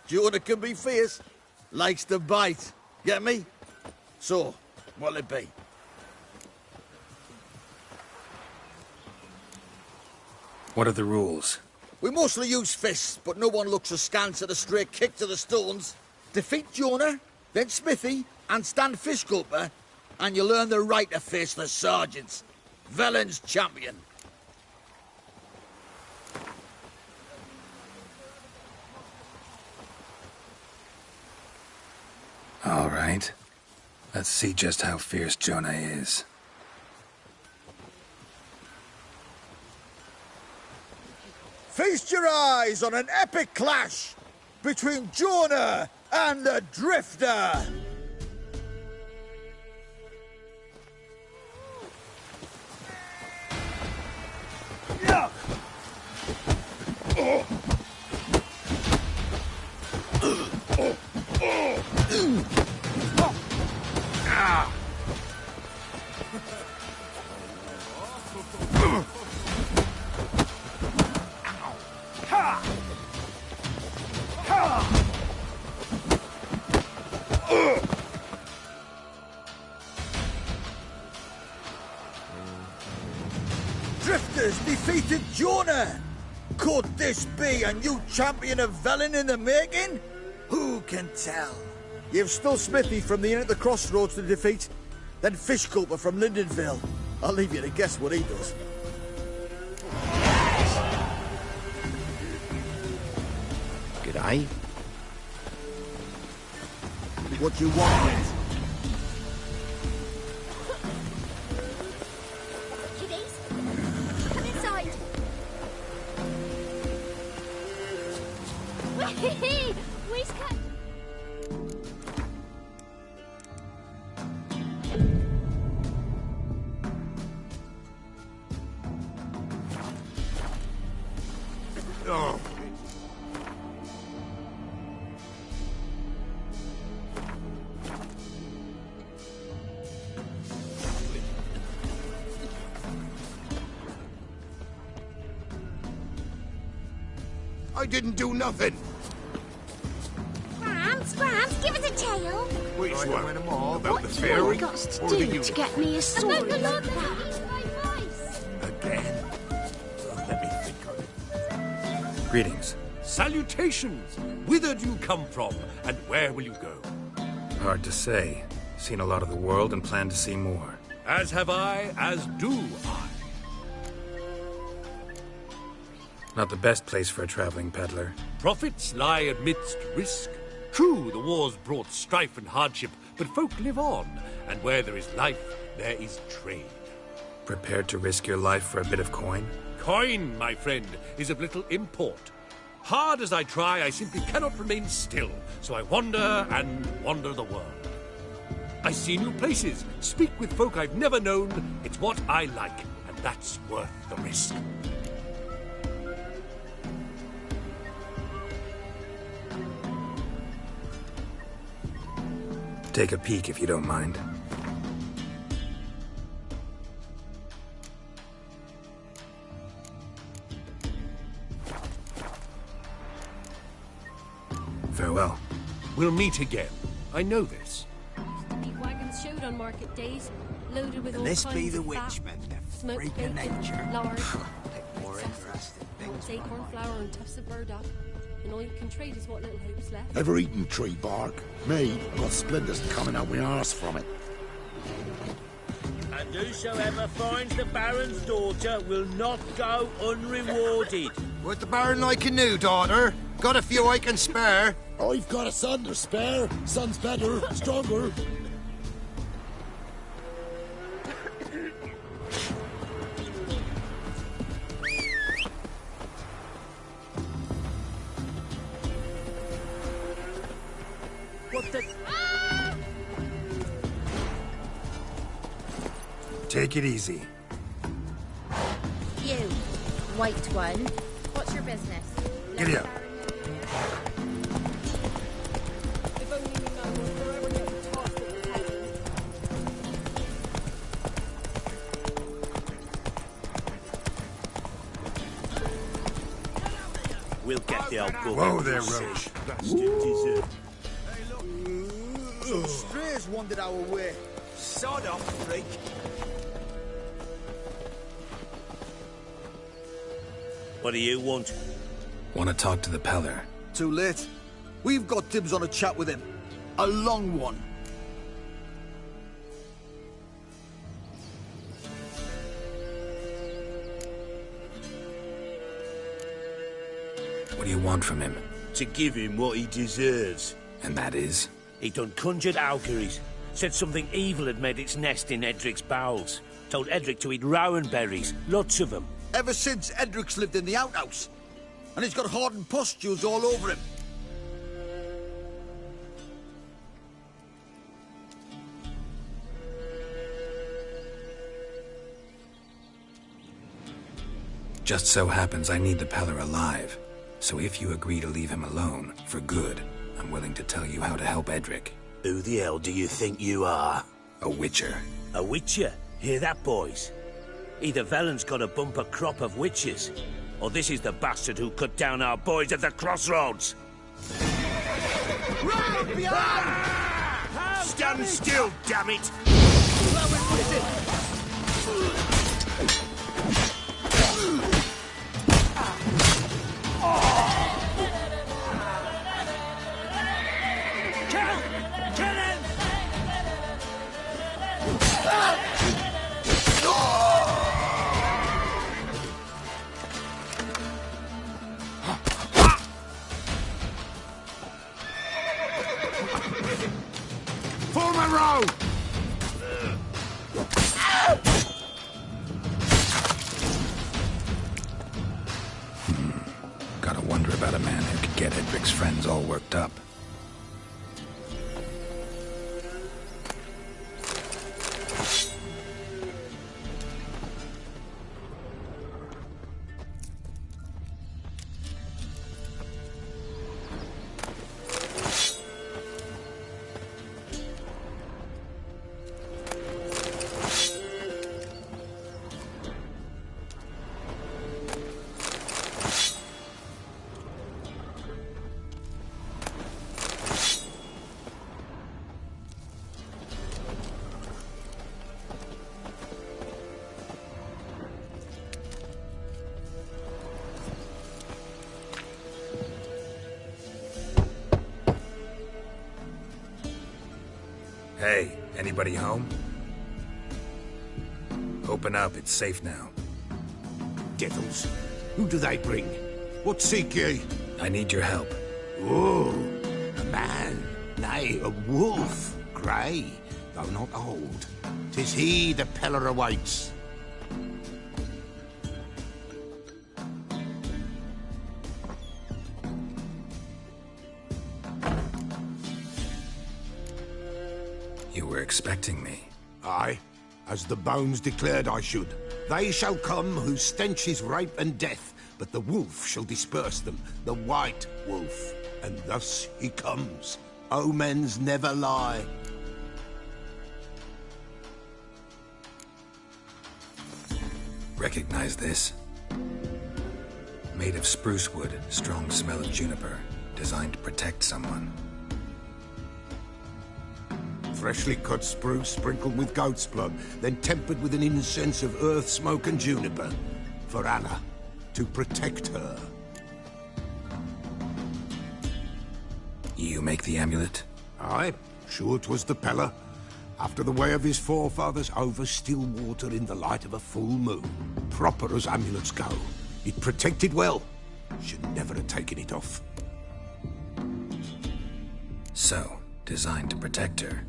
Jonah can be fierce. Likes to bite. Get me? So, what'll it be? What are the rules? We mostly use fists, but no one looks askance at a straight kick to the stones. Defeat Jonah, then Smithy, and stand Fishgulper, and you'll earn the right to face the sergeants. Velen's champion. All right. Let's see just how fierce Jonah is. Feast your eyes on an epic clash between Jonah and the Drifter. Drifters defeated Jonah! Could this be a new champion of Velen in the making? Who can tell? You've still Smithy from the inn at the crossroads to defeat, then Fishgulper from Lindenville. I'll leave you to guess what he does. G'day. What you want, mate? Kiddies, come inside. Whee! Waistcoat. Oh. I didn't do nothing. Gramps, give us a tale. Which one? About What the you fairy got to or do the to get me a story About the like Lord that? that eats my voice. Again? Let me think on it. Greetings. Salutations! Whither do you come from, and where will you go? Hard to say. Seen a lot of the world and plan to see more. As have I, as do I. Not the best place for a traveling peddler. Profits lie amidst risk. True, the wars brought strife and hardship, but folk live on, and where there is life, there is trade. Prepared to risk your life for a bit of coin? Coin, my friend, is of little import. Hard as I try, I simply cannot remain still, so I wander and wander the world. I see new places, speak with folk I've never known. It's what I like, and that's worth the risk. Take a peek if you don't mind. Farewell. We'll meet again. I know this. Meat wagons showed on market days, loaded with all This kinds be the of fat, witchmen, the smoked freak of bacon, nature. lard, More interesting things. acorn flour and tufts of burdock. And all you can trade is what little hope's left. Ever eaten tree bark? Me, I got splinters coming out my arse from it. And whosoever finds the Baron's daughter will not go unrewarded. What the Baron like a new daughter? Got a few I can spare. I've got a son to spare. Son's better, stronger. What the... Take it easy. You, white one. What's your business? Giddy up. If only we know we're forever getting tossed at the table. We'll get the old book. Whoa there, Roach. Some strays wandered our way. Sod off, freak. What do you want? Want to talk to the Peller. Too late. We've got dibs on a chat with him. A long one. What do you want from him? To give him what he deserves. And that is? He done conjured auguries. Said something evil had made its nest in Edric's bowels. Told Edric to eat rowan berries. Lots of them. Ever since Edric's lived in the outhouse. And he's got hardened pustules all over him. Just so happens I need the Peller alive. So if you agree to leave him alone, for good, I'm willing to tell you how to help Edric. Who the hell do you think you are? A witcher. A witcher? Hear that, boys? Either Velen's got a bumper crop of witches, or this is the bastard who cut down our boys at the crossroads. Round behind! Stand still, damn it! Form a row! Gotta wonder about a man who could get Edric's friends all worked up. Hey, anybody home? Open up, it's safe now. Devils. Who do they bring? What seek ye? I need your help. Oh, a man. Nay, a wolf. Grey, though not old. 'Tis he the Peller awaits. You were expecting me. Aye, as the bones declared I should. They shall come whose stench is rape and death, but the wolf shall disperse them, the white wolf. And thus he comes. Omens never lie. Recognize this? Made of spruce wood, strong smell of juniper, designed to protect someone. Freshly cut spruce sprinkled with goat's blood, then tempered with an incense of earth, smoke and juniper. For Anna, to protect her. You make the amulet? Aye, sure 'twas the Peller. After the way of his forefathers, over still water in the light of a full moon. Proper as amulets go. It protected well. Should never have taken it off. So, designed to protect her.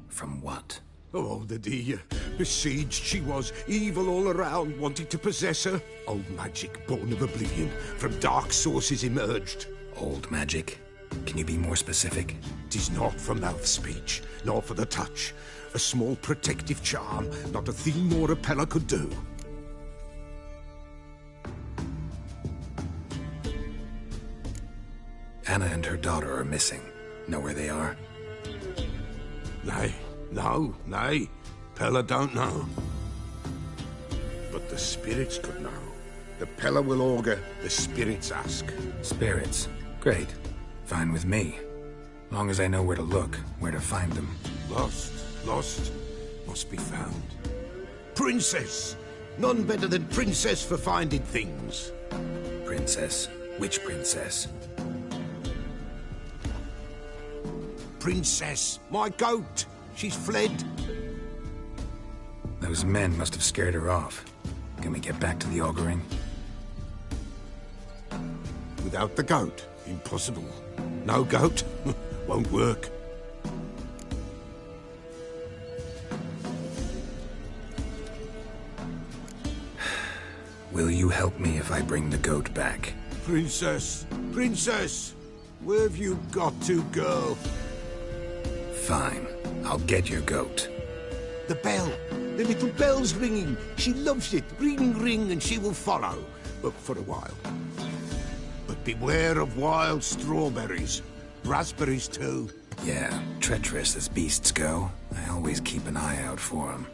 From what? Oh, the dear. Besieged she was, evil all around, wanted to possess her. Old magic, born of oblivion, from dark sources emerged. Old magic? Can you be more specific? 'Tis not for mouth speech, nor for the touch. A small protective charm, not a thing more a Peller could do. Anna and her daughter are missing. Know where they are? Nay, nay. Peller don't know. But the spirits could know. The Peller will augur, the spirits ask. Spirits. Great. Fine with me. Long as I know where to look, where to find them. Lost, must be found. Princess! None better than Princess for finding things. Princess? Which princess? Princess, my goat! She's fled. Those men must have scared her off. Can we get back to the auguring? Without the goat, impossible. No goat, won't work. Will you help me if I bring the goat back? Princess, Princess! Where have you got to, girl? Fine. I'll get your goat. The bell! The little bell's ringing. She loves it. Ring, ring, and she will follow. But for a while. But beware of wild strawberries. Raspberries, too. Yeah, treacherous as beasts go. I always keep an eye out for them.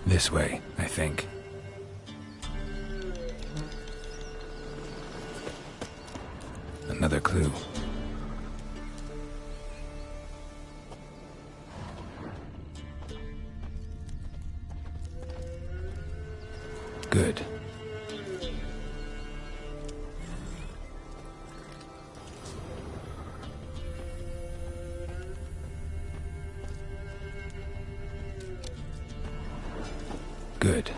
This way, I think. Another clue. Good. Good.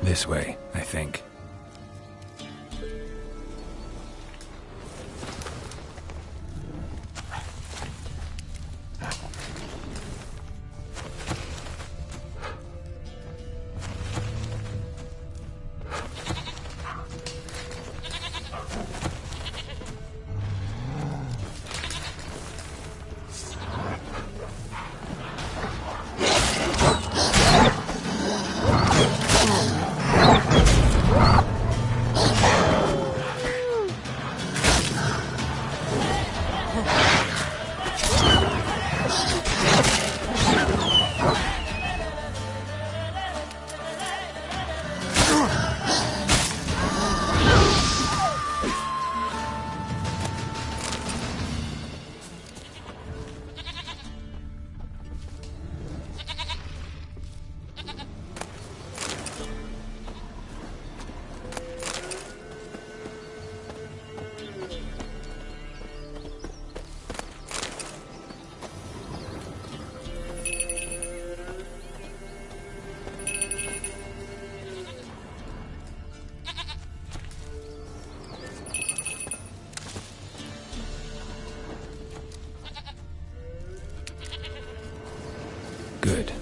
This way, I think. Good.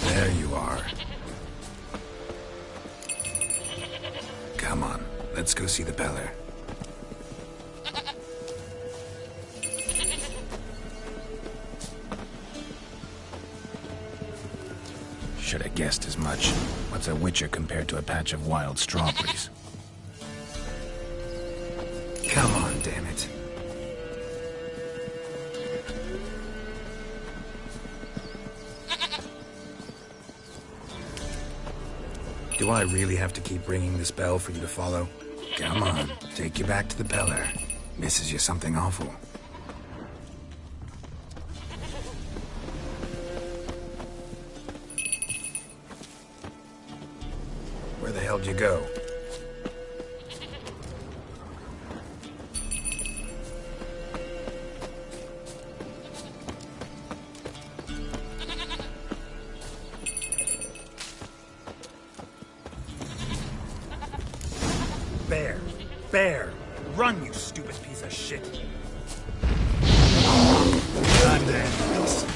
There you are. Come on, let's go see the Peller. Should have guessed as much. What's a witcher compared to a patch of wild strawberries? Come on, damn it. Do I really have to keep ringing this bell for you to follow? Come on, take you back to the Peller. Misses you something awful. Where the hell'd you go? Bear! Bear! Run, you stupid piece of shit! Goddamn Wilson.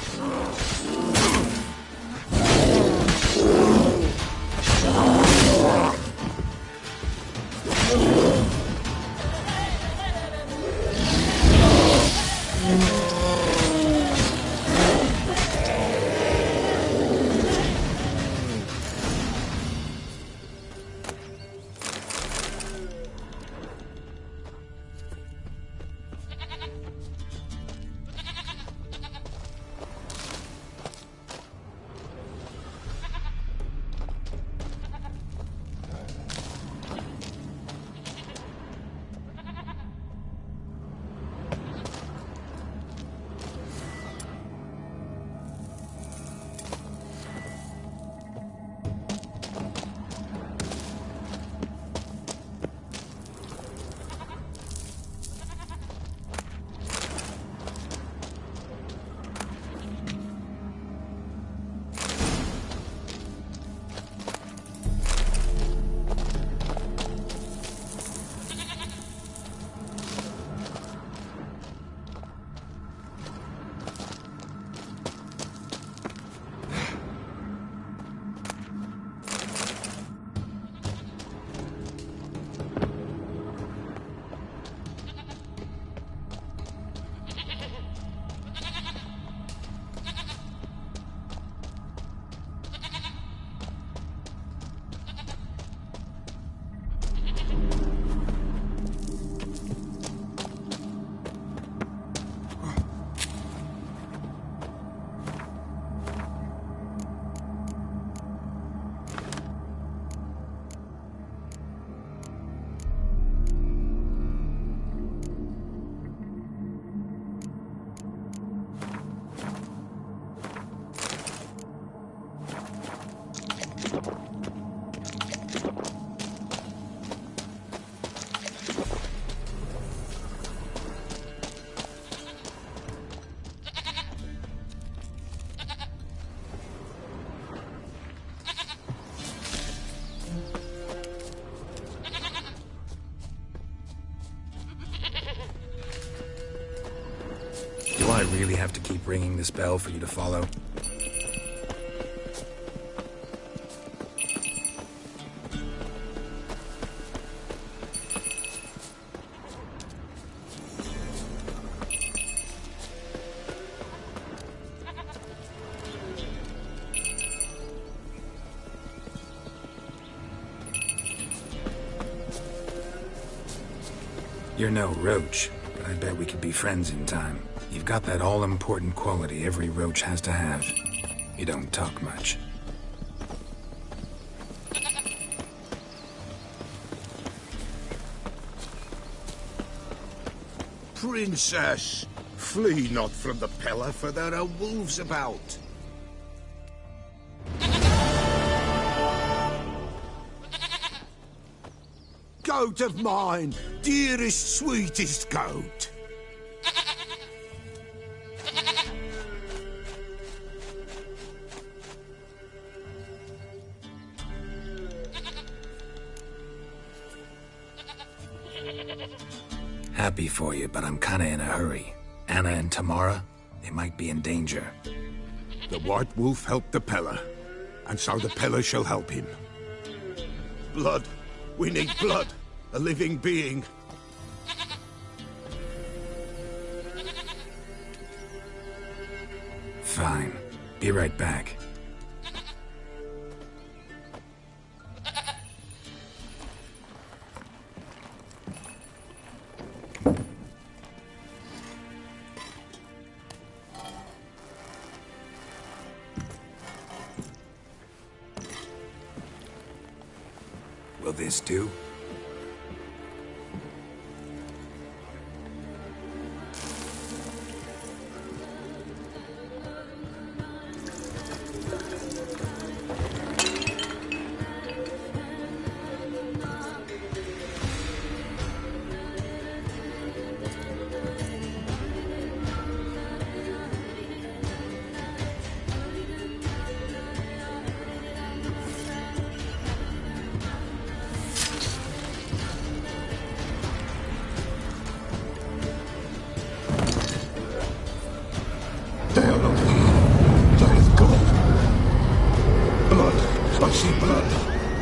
Do I really have to keep ringing this bell for you to follow? You're no roach, but I bet we could be friends in time. You've got that all-important quality every roach has to have. You don't talk much. Princess, flee not from the Peller, for there are wolves about. Goat of mine, dearest, sweetest goat. Happy for you, but I'm kinda in a hurry. Anna and Tamara, they might be in danger. The White Wolf helped the Peller, and so the Peller shall help him. Blood. We need blood. A living being. Fine. Be right back. Will this do? I see blood.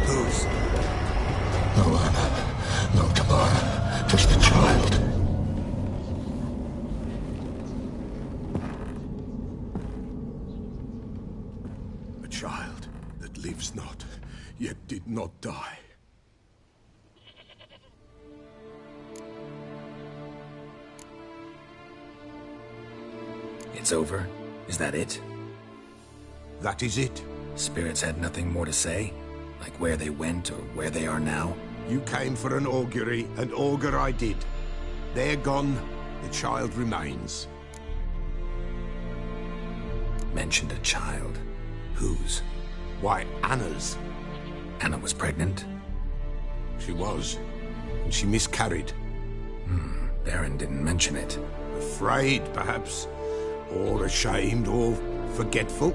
Whose? No Anna, no Tamara, just the child. A child that lives not, yet did not die. It's over? Is that it? That is it. Spirits had nothing more to say? Like where they went or where they are now? You came for an augury, and augur I did. They're gone, the child remains. Mentioned a child. Whose? Why, Anna's. Anna was pregnant? She was, and she miscarried. Baron didn't mention it. Afraid, perhaps, or ashamed, or forgetful.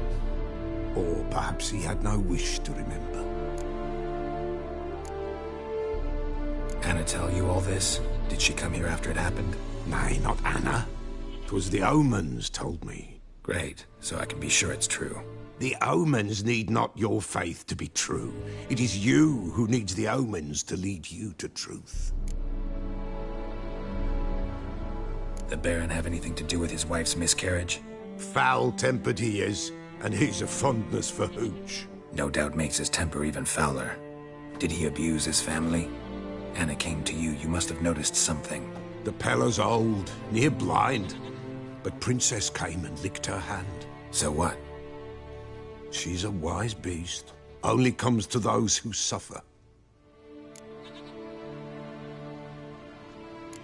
Or perhaps he had no wish to remember. Anna tell you all this? Did she come here after it happened? Nay, not Anna. 'Twas the omens told me. Great, so I can be sure it's true. The omens need not your faith to be true. It is you who needs the omens to lead you to truth. The Baron have anything to do with his wife's miscarriage? Foul-tempered he is, and he's a fondness for hooch. No doubt makes his temper even fouler. Did he abuse his family? Anna came to you, you must have noticed something. The Peller's old, near blind, but Princess came and licked her hand. So what? She's a wise beast. Only comes to those who suffer.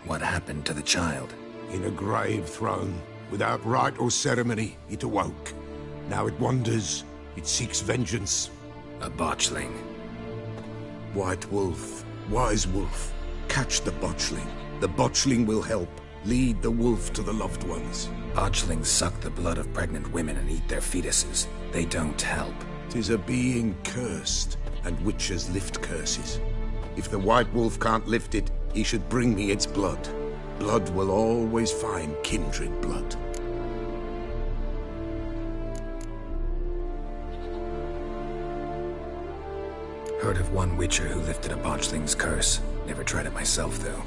What happened to the child? In a grave thrown, without rite or ceremony, it awoke. Now it wanders, it seeks vengeance. A botchling. White Wolf, Wise Wolf, catch the botchling. The botchling will help, lead the wolf to the loved ones. Botchlings suck the blood of pregnant women and eat their fetuses. They don't help. 'Tis a being cursed, and witches lift curses. If the White Wolf can't lift it, he should bring me its blood. Blood will always find kindred blood. Heard of one witcher who lifted a botchling's curse. Never tried it myself, though.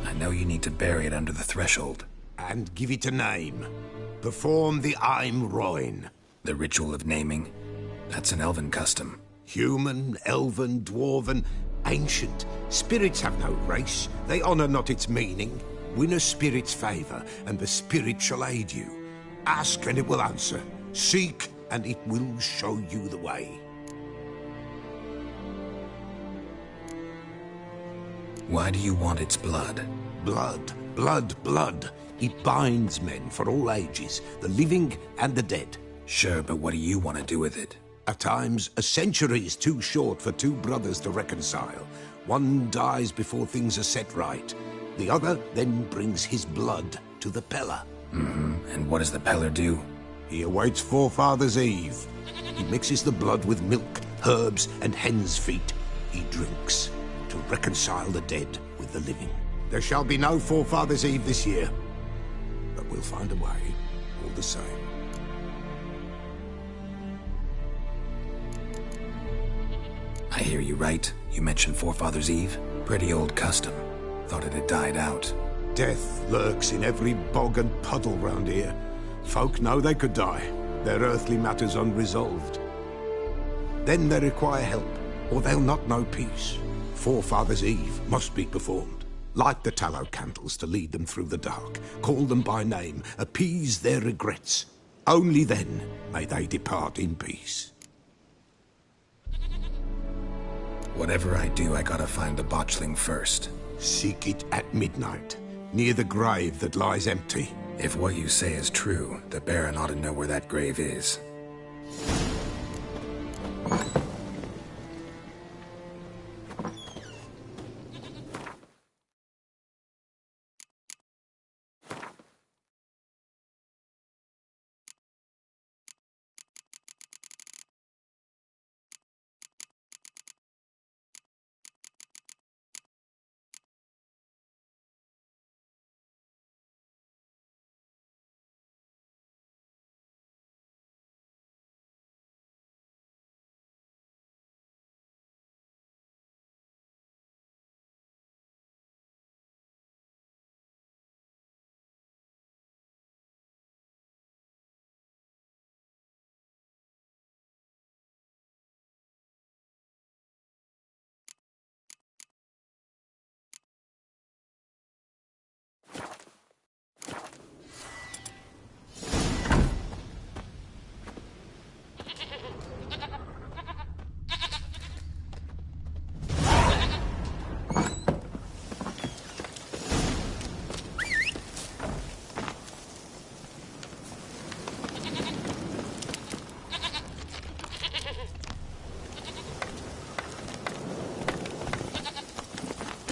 I know you need to bury it under the threshold. And give it a name. Perform the Aim Roin. The ritual of naming? That's an elven custom. Human, elven, dwarven, ancient. Spirits have no race. They honor not its meaning. Win a spirit's favor, and the spirit shall aid you. Ask, and it will answer. Seek, and it will show you the way. Why do you want its blood? Blood, blood, blood. It binds men for all ages, the living and the dead. Sure, but what do you want to do with it? At times, a century is too short for two brothers to reconcile. One dies before things are set right. The other then brings his blood to the Peller. And what does the Peller do? He awaits Forefathers' Eve. He mixes the blood with milk, herbs, and hen's feet. He drinks to reconcile the dead with the living. There shall be no Forefathers' Eve this year. But we'll find a way, all the same. I hear you right. You mentioned Forefathers' Eve? Pretty old custom. Thought it had died out. Death lurks in every bog and puddle round here. Folk know they could die, their earthly matters unresolved. Then they require help, or they'll not know peace. Forefathers' Eve must be performed. Light the tallow candles to lead them through the dark. Call them by name, appease their regrets. Only then may they depart in peace. Whatever I do, I gotta find the botchling first. Seek it at midnight, near the grave that lies empty. If what you say is true, the Baron ought to know where that grave is.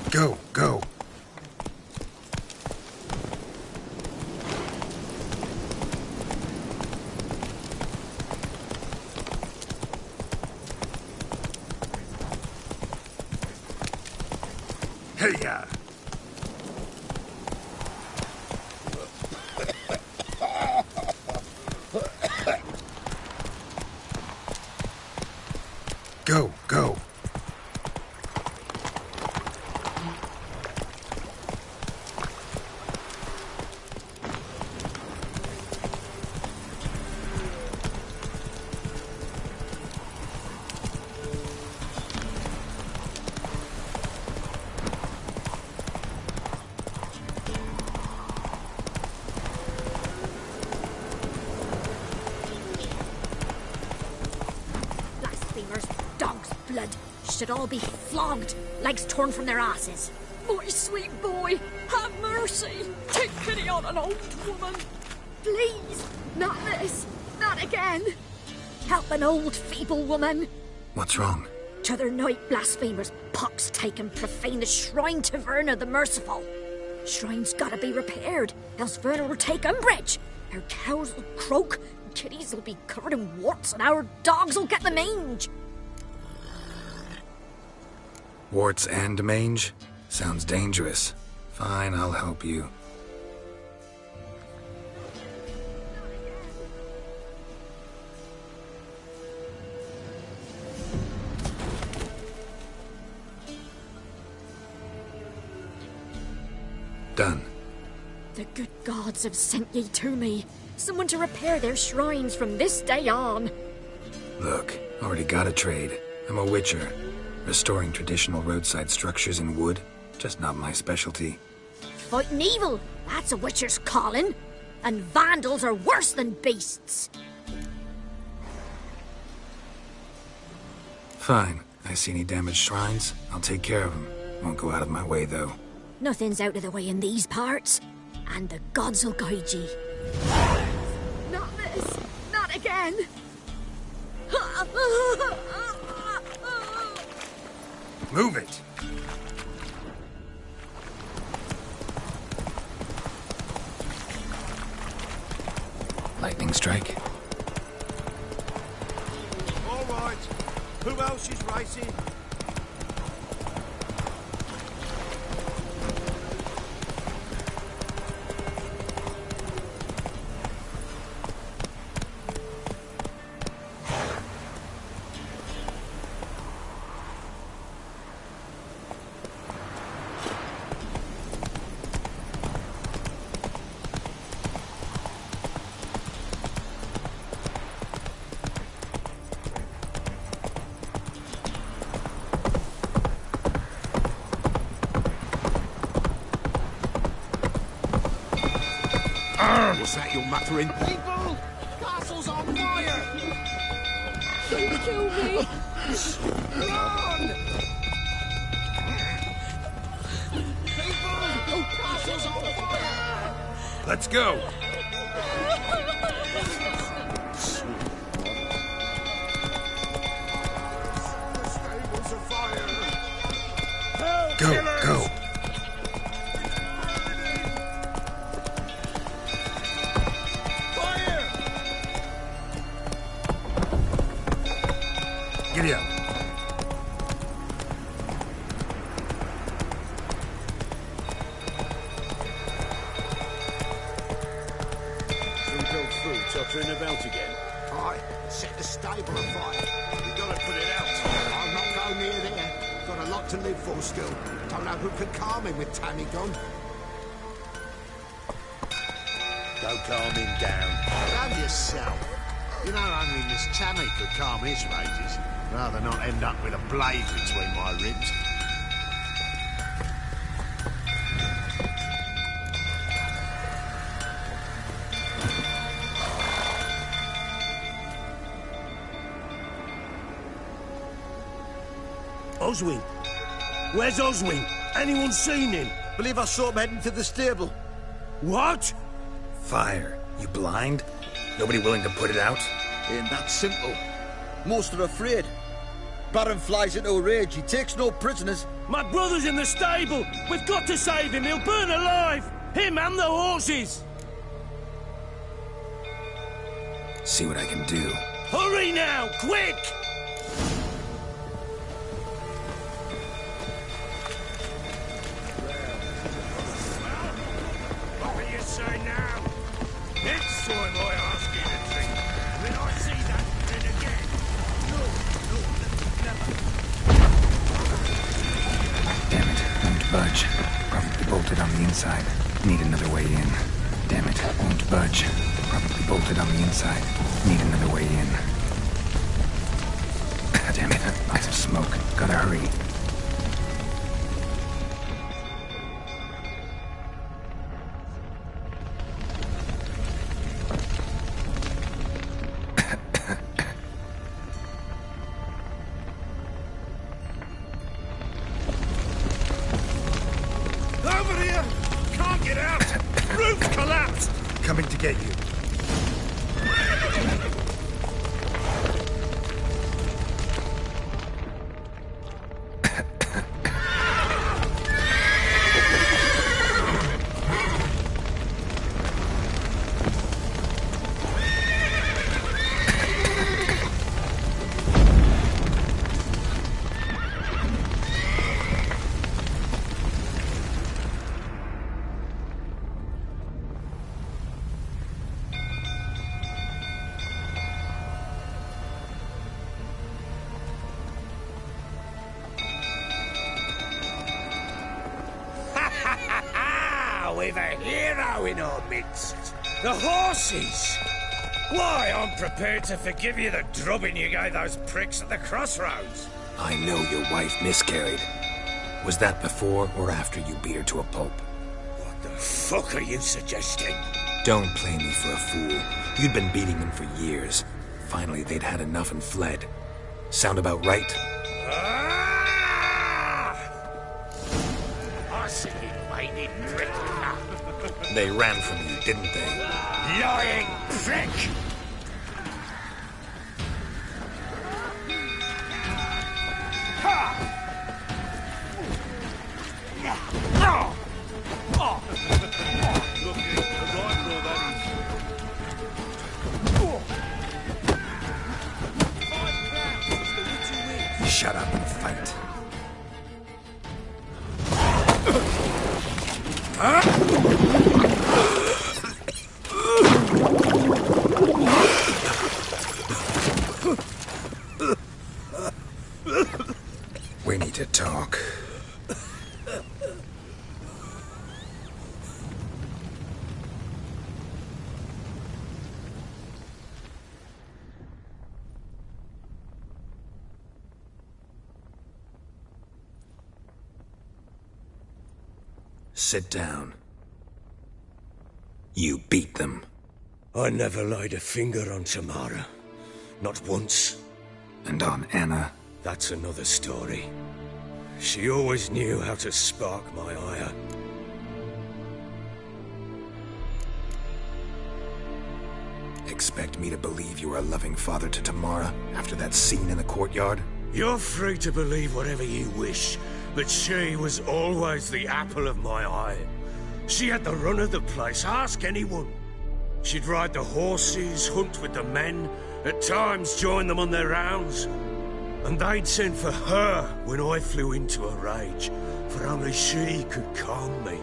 Go, go. Hey-ya! Go, go. Should all be flogged, legs torn from their asses. My sweet boy, have mercy. Take pity on an old woman. Please, not this, not again. Help an old, feeble woman. What's wrong? T'other night, blasphemers, pox take and profane the shrine to Verna the Merciful. Shrine's gotta be repaired, else Verna will take umbrage. Our cows will croak, kitties will be covered in warts, and our dogs will get the mange. Warts and mange? Sounds dangerous. Fine, I'll help you. Done. The good gods have sent ye to me. Someone to repair their shrines from this day on. Look, already got a trade. I'm a witcher. Restoring traditional roadside structures in wood, just not my specialty. Fighting evil, that's a witcher's calling. And vandals are worse than beasts. Fine. I see any damaged shrines, I'll take care of them. Won't go out of my way, though. Nothing's out of the way in these parts. And the gods will guide ye. Not this, not again. Move it! Lightning strike. All right. Who else is racing? What's that you're muttering? People! Castle's on fire! Don't kill me! Run! People! Castle's on fire! Let's go! Stables afire! Go, go! Fire! Giddy up. Some food tottering about again. Aye, set the stable afire. We gotta put it out. I'll not go near there. Got a lot to live for still. Don't know who can calm him with Tammy gone. Go calm him down. Calm yourself. You know only Miss Tammy could calm his rages. Rather not end up with a blade between my ribs. Oswin! Where's Oswin? Anyone seen him? Believe I saw him heading to the stable. What? Fire. You blind? Nobody willing to put it out? Ain't that simple. Most are afraid. Baron flies into a rage. He takes no prisoners. My brother's in the stable! We've got to save him! He'll burn alive! Him and the horses! See what I can do. Hurry now! Quick! What do you say now? Next time I ask you to drink, when I see that grin again. Damn it, won't budge. Probably bolted on the inside. Need another way in. Damn it, won't budge. Probably bolted on the inside. Need another way in. Damn it, lots of smoke. Gotta hurry. Over here! Can't get out! Roof collapsed! Coming to get you. We've a hero in our midst. The horses! Why, I'm prepared to forgive you the drubbing you gave those pricks at the crossroads. I know your wife miscarried. Was that before or after you beat her to a pulp? What the fuck are you suggesting? Don't play me for a fool. You'd been beating them for years. Finally, they'd had enough and fled. Sound about right? Ah! I see you made prick. They ran from you, didn't they? Lying prick! Shut up and fight. We need to talk. Sit down. You beat them. I never laid a finger on Tamara. Not once. And on Anna? That's another story. She always knew how to spark my ire. Expect me to believe you were a loving father to Tamara after that scene in the courtyard? You're free to believe whatever you wish, but she was always the apple of my eye. She had the run of the place, ask anyone. She'd ride the horses, hunt with the men, at times join them on their rounds. And they'd send for her when I flew into a rage, for only she could calm me.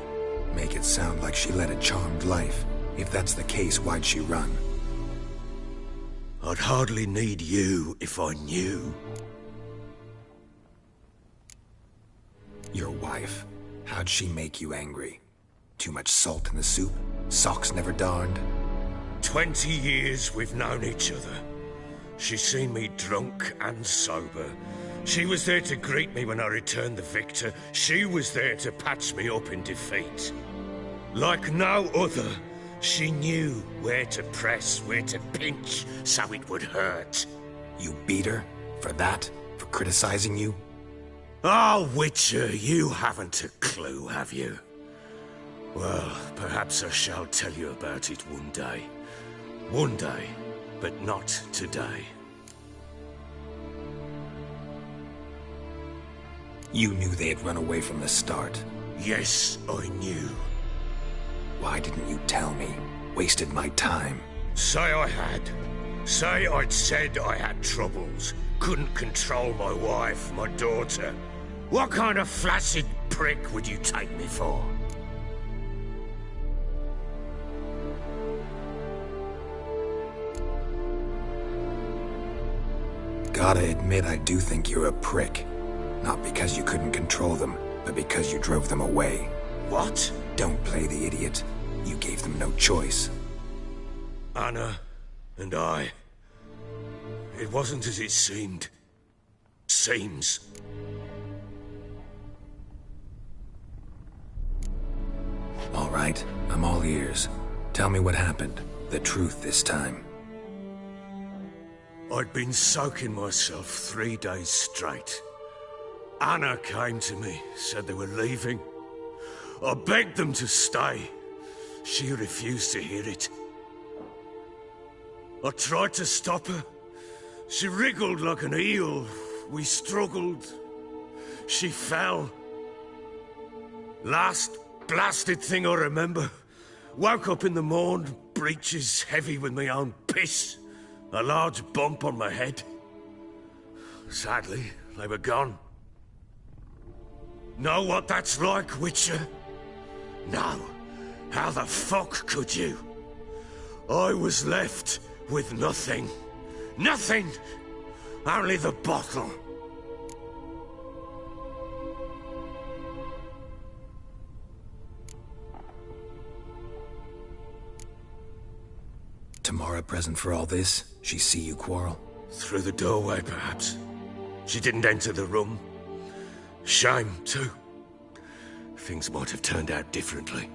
Make it sound like she led a charmed life. If that's the case, why'd she run? I'd hardly need you if I knew. Your wife. How'd she make you angry? Too much salt in the soup? Socks never darned? 20 years we've known each other. She's seen me drunk and sober. She was there to greet me when I returned the victor. She was there to patch me up in defeat. Like no other, she knew where to press, where to pinch, so it would hurt. You beat her? For that? For criticizing you? Oh, Witcher, you haven't a clue, have you? Well, perhaps I shall tell you about it one day. One day, but not today. You knew they had run away from the start. Yes, I knew. Why didn't you tell me? Wasted my time. Say I had. Say I'd said I had troubles. Couldn't control my wife, my daughter. What kind of flaccid prick would you take me for? Gotta admit, I do think you're a prick. Not because you couldn't control them, but because you drove them away. What? Don't play the idiot. You gave them no choice. Anna and I... It wasn't as it seemed. Seems. All right, I'm all ears. Tell me what happened. The truth this time. I'd been soaking myself 3 days straight. Anna came to me, said they were leaving. I begged them to stay. She refused to hear it. I tried to stop her. She wriggled like an eel. We struggled. She fell. Last blasted thing I remember. Woke up in the morn, breeches heavy with my own piss. A large bump on my head. Sadly, they were gone. Know what that's like, Witcher? No. How the fuck could you? I was left with nothing. Nothing! Only the bottle. Tamara present for all this? She see you quarrel? Through the doorway, perhaps. She didn't enter the room. Shame, too. Things might have turned out differently.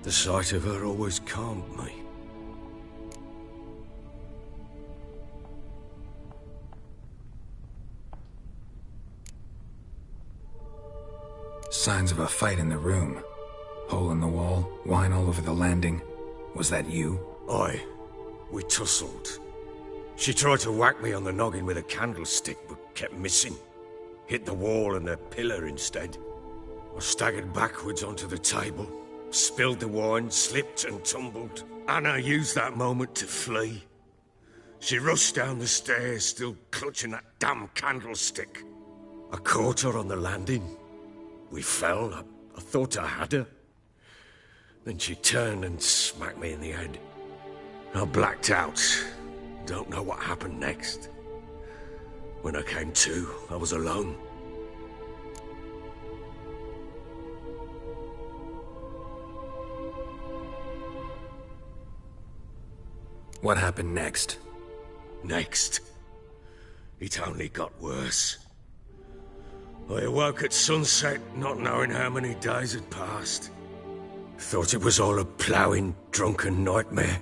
The sight of her always calmed me. Signs of a fight in the room. Hole in the wall, wine all over the landing. Was that you? Aye. We tussled. She tried to whack me on the noggin with a candlestick, but kept missing. Hit the wall and a pillar instead. I staggered backwards onto the table, spilled the wine, slipped and tumbled. Anna used that moment to flee. She rushed down the stairs, still clutching that damn candlestick. I caught her on the landing. We fell. I thought I had her. Then she turned and smacked me in the head. I blacked out. Don't know what happened next. When I came to, I was alone. What happened next? Next? It only got worse. I awoke at sunset, not knowing how many days had passed. Thought it was all a ploughing, drunken nightmare.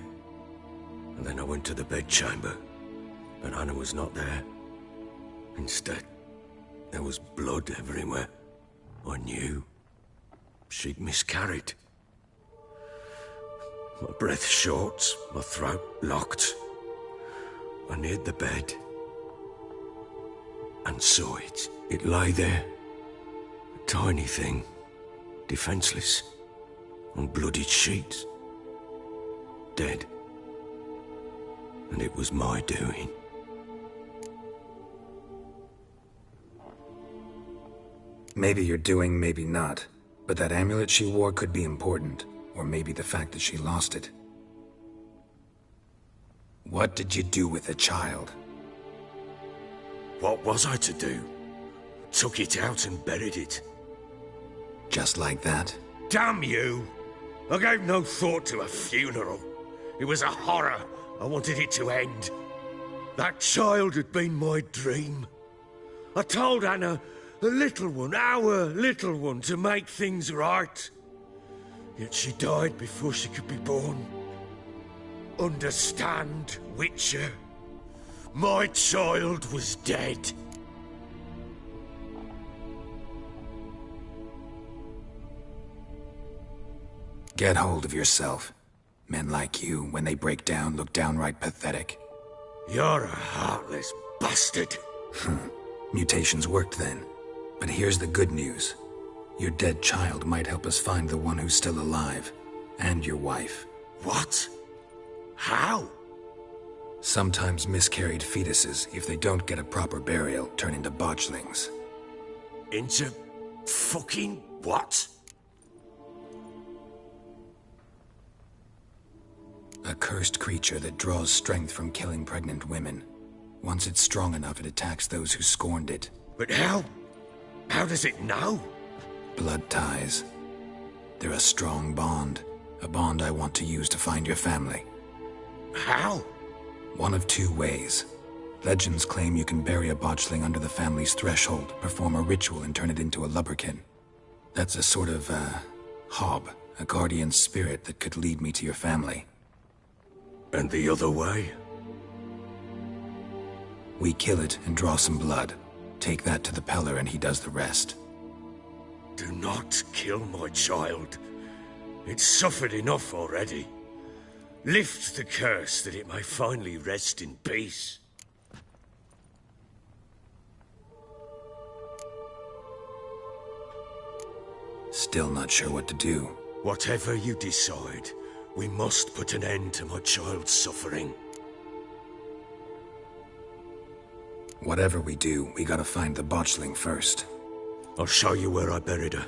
And then I went to the bedchamber, and Anna was not there. Instead, there was blood everywhere. I knew she'd miscarried. My breath short, my throat locked. I neared the bed and saw it. It lay there, a tiny thing, defenseless, on bloodied sheets, dead. And it was my doing. Maybe you're doing, maybe not. But that amulet she wore could be important. Or maybe the fact that she lost it. What did you do with the child? What was I to do? Took it out and buried it. Just like that? Damn you! I gave no thought to a funeral. It was a horror. I wanted it to end. That child had been my dream. I told Anna, the little one, our little one, to make things right. Yet she died before she could be born. Understand, Witcher? My child was dead. Get hold of yourself. Men like you, when they break down, look downright pathetic. You're a heartless bastard. Mutations worked then. But here's the good news. Your dead child might help us find the one who's still alive. And your wife. What? How? Sometimes miscarried fetuses, if they don't get a proper burial, turn into botchlings. Into fucking what? A cursed creature that draws strength from killing pregnant women. Once it's strong enough, it attacks those who scorned it. But how? How does it know? Blood ties. They're a strong bond. A bond I want to use to find your family. How? One of two ways. Legends claim you can bury a botchling under the family's threshold, perform a ritual, and turn it into a lubberkin. That's a sort of, hob, a guardian spirit that could lead me to your family. And the other way? We kill it and draw some blood. Take that to the Peller and he does the rest. Do not kill my child. It's suffered enough already. Lift the curse that it may finally rest in peace. Still not sure what to do. Whatever you decide, we must put an end to my child's suffering. Whatever we do, we gotta find the botchling first. I'll show you where I buried her,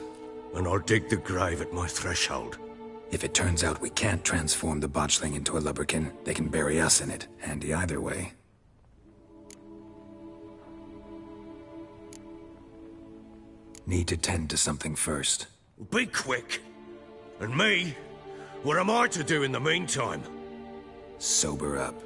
and I'll dig the grave at my threshold. If it turns out we can't transform the botchling into a lubberkin, they can bury us in it. Handy either way. Need to tend to something first. Be quick. And me? What am I to do in the meantime? Sober up.